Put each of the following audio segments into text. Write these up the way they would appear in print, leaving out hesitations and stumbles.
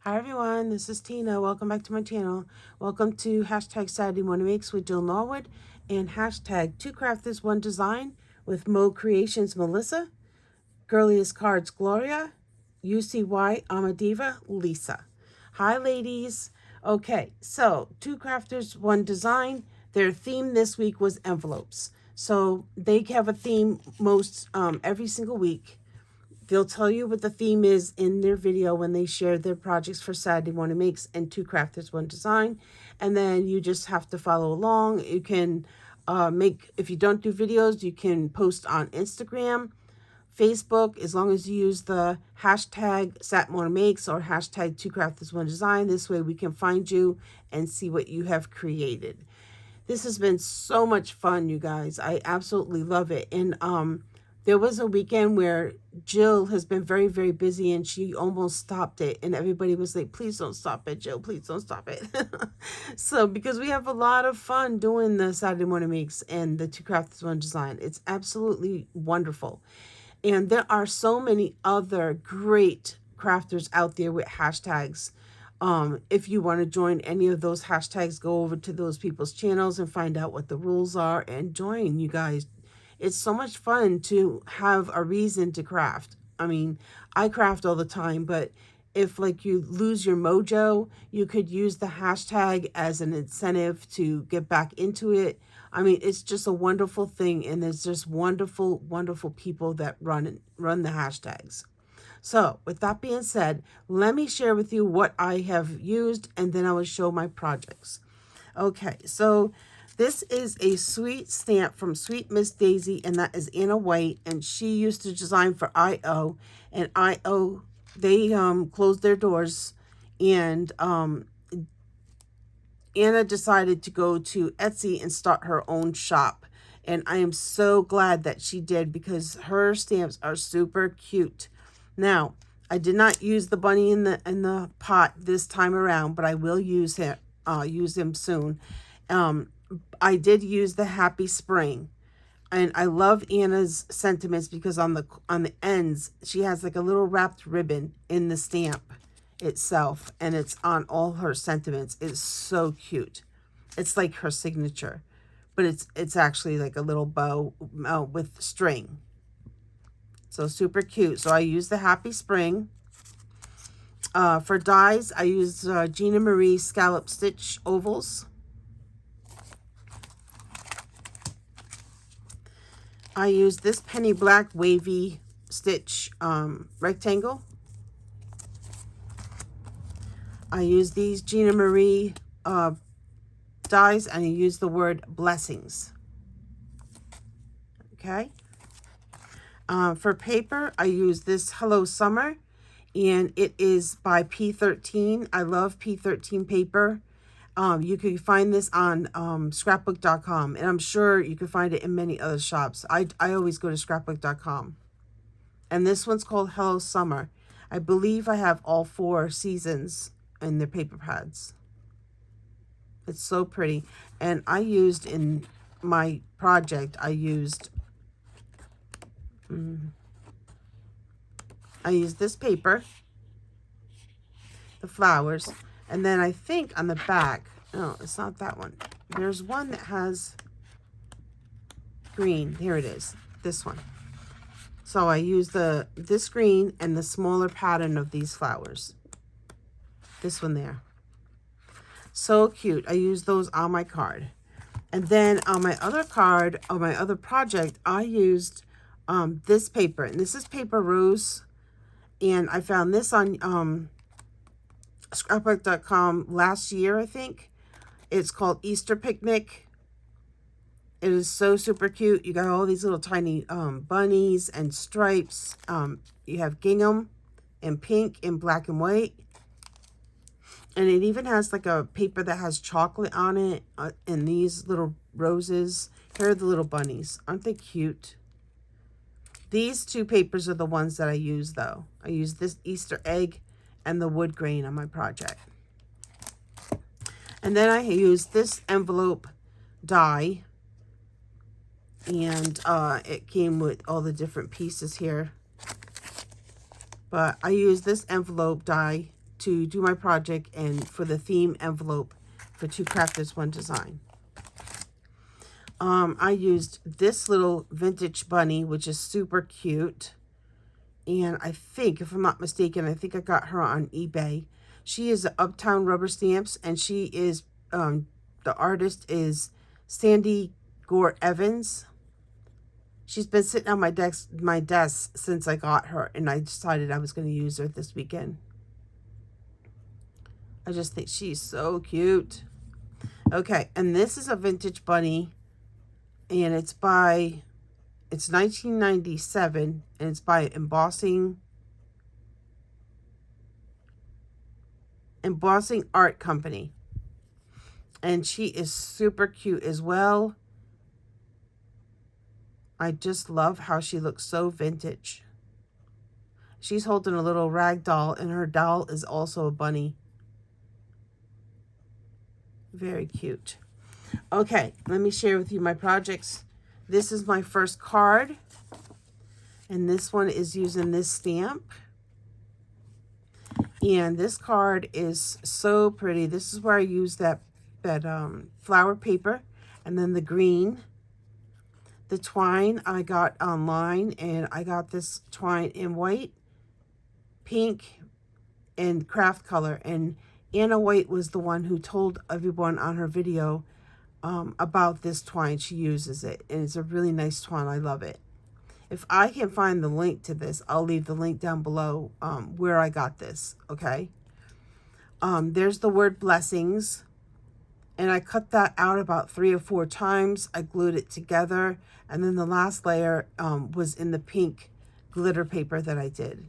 Hi everyone, this is Tina. Welcome back to my channel. Welcome to hashtag Saturday Morning Makes with Jill Norwood and hashtag Two Crafters One Design with Mo Creations Melissa, Girliest Cards Gloria, UCY Amadiva Lisa. Hi ladies. Okay, so Two Crafters One Design. Their theme this week was envelopes. So they have a theme most every single week. They'll tell you what the theme is in their video when they share their projects for Saturday Morning Makes and Two Crafters One Design. And then you just have to follow along. You can if you don't do videos, you can post on Instagram, Facebook, as long as you use the hashtag Saturday Morning Makes or hashtag Two Crafters One Design. This way we can find you and see what you have created. This has been so much fun, you guys. I absolutely love it. And there was a weekend where Jill has been very, very busy and she almost stopped it. And everybody was like, please don't stop it, Jill. Please don't stop it. So, because we have a lot of fun doing the Saturday Morning Makes and the Two Crafters One Design. It's absolutely wonderful. And there are so many other great crafters out there with hashtags. If you want to join any of those hashtags, go over to those people's channels and find out what the rules are and join, you guys. It's so much fun to have a reason to craft. I mean, I craft all the time, but if like you lose your mojo, you could use the hashtag as an incentive to get back into it. I mean, it's just a wonderful thing, and there's just wonderful, wonderful people that run the hashtags. So with that being said, let me share with you what I have used, and then I will show my projects. Okay, so this is a sweet stamp from Sweet Miss Daisy, and that is Anna White, and she used to design for IO, and IO, they closed their doors, and Anna decided to go to Etsy and start her own shop. And I am so glad that she did because her stamps are super cute. Now, I did not use the bunny in the pot this time around, but I will use him soon. I did use the Happy Spring, and I love Anna's sentiments because on the ends she has like a little wrapped ribbon in the stamp itself, and it's on all her sentiments. It's so cute. It's like her signature, but it's actually like a little bow with string. So super cute. So I use the Happy Spring. For dies, I use Gina Marie Scallop Stitch Ovals. I use this Penny Black Wavy Stitch rectangle. I use these Gina Marie dies, and I use the word blessings. Okay. For paper, I use this Hello Summer, and it is by P13. I love P13 paper. You can find this on scrapbook.com, and I'm sure you can find it in many other shops. I always go to scrapbook.com. And this one's called Hello Summer. I believe I have all 4 seasons in their paper pads. It's so pretty. And I used in my project, I used this paper, the flowers, and then I think on the back, no, it's not that one. There's one that has green. Here it is, this one. So I use this green and the smaller pattern of these flowers. This one there. So cute. I use those on my card. And then on my other card, on my other project, I used this paper. And this is Paper Rose. And I found this on scrapbook.com last year, I think. It's called Easter Picnic. It is so super cute. You got all these little tiny bunnies and stripes. You have gingham and pink and black and white. And it even has like a paper that has chocolate on it and these little roses. Here are the little bunnies. Aren't they cute? These 2 papers are the ones that I use, though. I use this Easter egg and the wood grain on my project. And then I use this envelope die. And it came with all the different pieces here. But I use this envelope die to do my project and for the theme envelope for Two Craft This One Design. I used this little vintage bunny, which is super cute. And I think, if I'm not mistaken, I think I got her on eBay. She is Uptown Rubber Stamps, and she is, the artist is Sandy Gore Evans. She's been sitting on my desk since I got her, and I decided I was going to use her this weekend. I just think she's so cute. Okay, and this is a vintage bunny, and it's 1997, and it's by Embossing Art Company. And she is super cute as well. I just love how she looks so vintage. She's holding a little rag doll, and her doll is also a bunny. Very cute. Okay, let me share with you my projects. This is my first card, and this one is using this stamp. And this card is so pretty. This is where I use that flower paper, and then the green. The twine I got online, and I got this twine in white, pink, and craft color. And Anna White was the one who told everyone on her video about this twine. She uses it, and it's a really nice twine. I love it. If I can find the link to this, I'll leave the link down below where I got this, okay? There's the word blessings, and I cut that out about 3 or 4 times. I glued it together, and then the last layer was in the pink glitter paper that I did.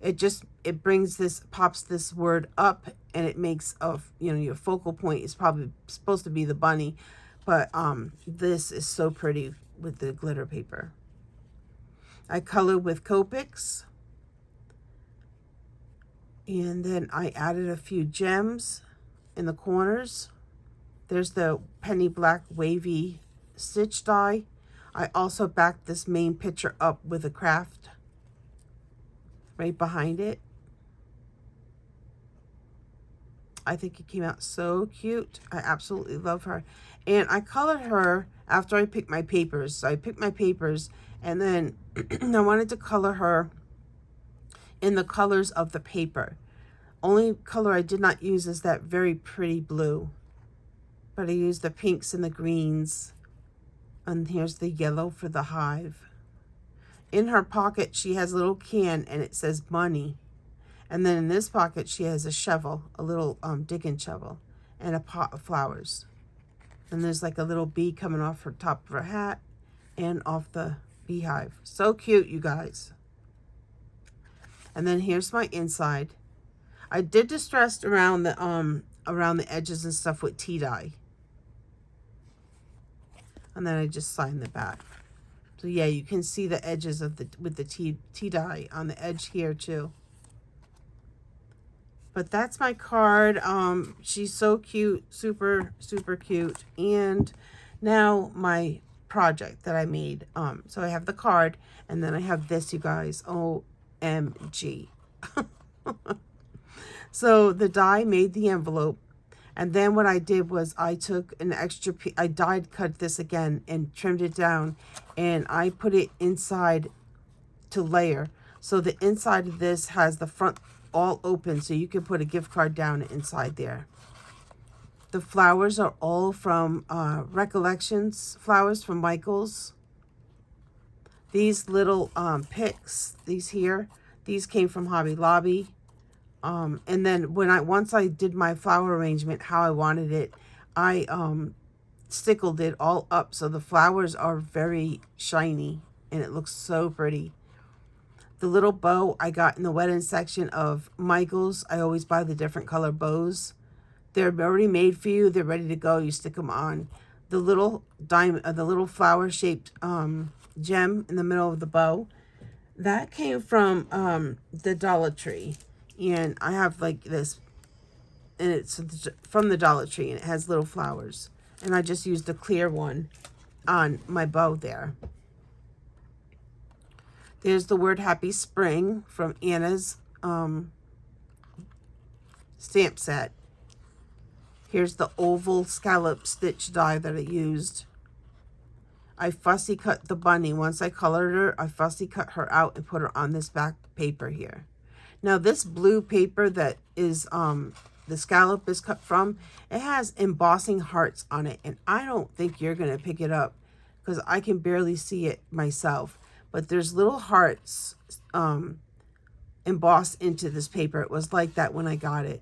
It brings this, pops this word up, and it makes your focal point is probably supposed to be the bunny, but this is so pretty with the glitter paper. I colored with Copics, and then I added a few gems in the corners. There's the penny black wavy stitch die. I also backed this main picture up with a craft right behind it. I think it came out so cute. I absolutely love her. And I colored her after I picked my papers. So I picked my papers, and then I wanted to color her in the colors of the paper. Only color I did not use is that very pretty blue. But I used the pinks and the greens. And here's the yellow for the hive. In her pocket, she has a little can, and it says money. And then in this pocket, she has a shovel, a little digging shovel, and a pot of flowers. And there's like a little bee coming off her top of her hat and off the beehive. So cute, you guys. And then here's my inside. I did distress around the edges and stuff with tea dye. And then I just signed the back. So yeah, you can see the edges of with the tea dye on the edge here too. But that's my card. She's so cute, super, super cute. And now my project that I made. So I have the card, and then I have this, you guys. OMG. So the die made the envelope. And then what I did was I took an extra piece, I die cut this again and trimmed it down, and I put it inside to layer. So the inside of this has the front all open, so you can put a gift card down inside there. The flowers are all from Recollections flowers from Michaels. These little picks, these came from Hobby Lobby. And then once I did my flower arrangement how I wanted it, I stickled it all up so the flowers are very shiny and it looks so pretty. The little bow I got in the wedding section of Michaels. I always buy the different color bows. They're already made for you. They're ready to go. You stick them on. The little the little flower shaped gem in the middle of the bow, that came from the Dollar Tree. And I have like this, and it's from the Dollar Tree, and it has little flowers. And I just used a clear one on my bow there. There's the word Happy Spring from Anna's stamp set. Here's the oval scallop stitch die that I used. I fussy cut the bunny. Once I colored her, I fussy cut her out and put her on this back paper here. Now this blue paper that is the scallop is cut from, it has embossing hearts on it, and I don't think you're gonna pick it up because I can barely see it myself. But there's little hearts embossed into this paper. It was like that when I got it.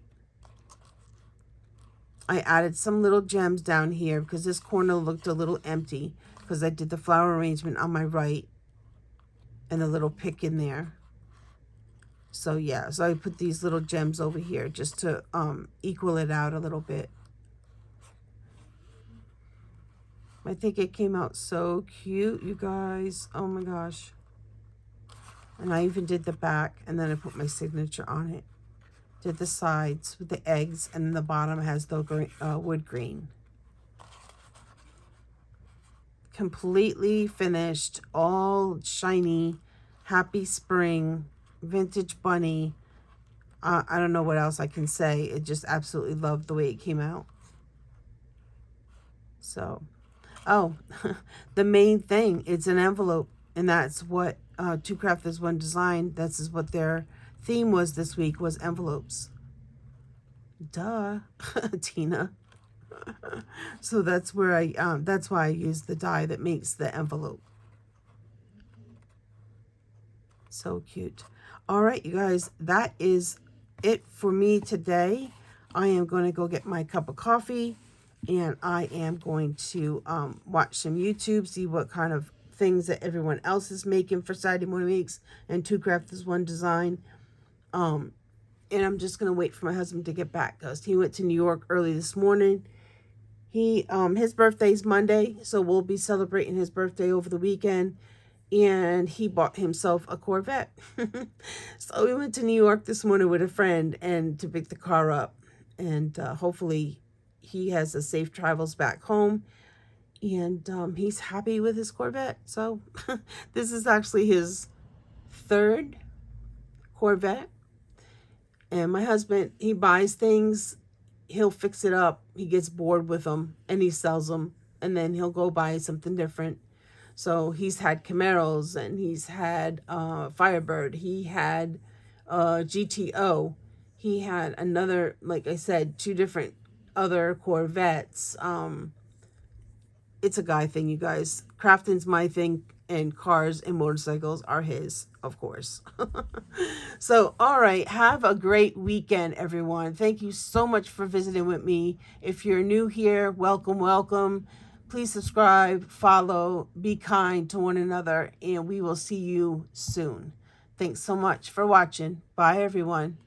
I added some little gems down here because this corner looked a little empty because I did the flower arrangement on my right and a little pick in there. So yeah, so I put these little gems over here just to equal it out a little bit. I think it came out so cute, you guys. Oh my gosh. And I even did the back, and then I put my signature on it. Did the sides with the eggs, and then the bottom has the green, wood green. Completely finished, all shiny, happy spring, vintage bunny. I don't know what else I can say. It just absolutely loved the way it came out. So, oh, the main thing, it's an envelope, and that's what Two Crafters One Design, this is what their theme was this week, was envelopes. Duh, Tina. So that's where that's why I used the die that makes the envelope. So cute. All right, you guys, that is it for me today. I am going to go get my cup of coffee, and I am going to watch some YouTube, see what kind of things that everyone else is making for Saturday Morning Weeks and Two Crafters One Design. And I'm just going to wait for my husband to get back because he went to New York early this morning. His birthday's Monday, so we'll be celebrating his birthday over the weekend. And he bought himself a Corvette. So we went to New York this morning with a friend and to pick the car up. And hopefully he has a safe travels back home. And he's happy with his Corvette. So this is actually his third Corvette. And my husband, he buys things, he'll fix it up, he gets bored with them, and he sells them, and then he'll go buy something different. So he's had Camaros, and he's had Firebird, he had GTO, he had another, like I said, 2 different other Corvettes. It's a guy thing, you guys. Crafting's my thing, and cars and motorcycles are his, of course. So, all right, have a great weekend, everyone. Thank you so much for visiting with me. If you're new here, welcome, welcome. Please subscribe, follow, be kind to one another, and we will see you soon. Thanks so much for watching. Bye, everyone.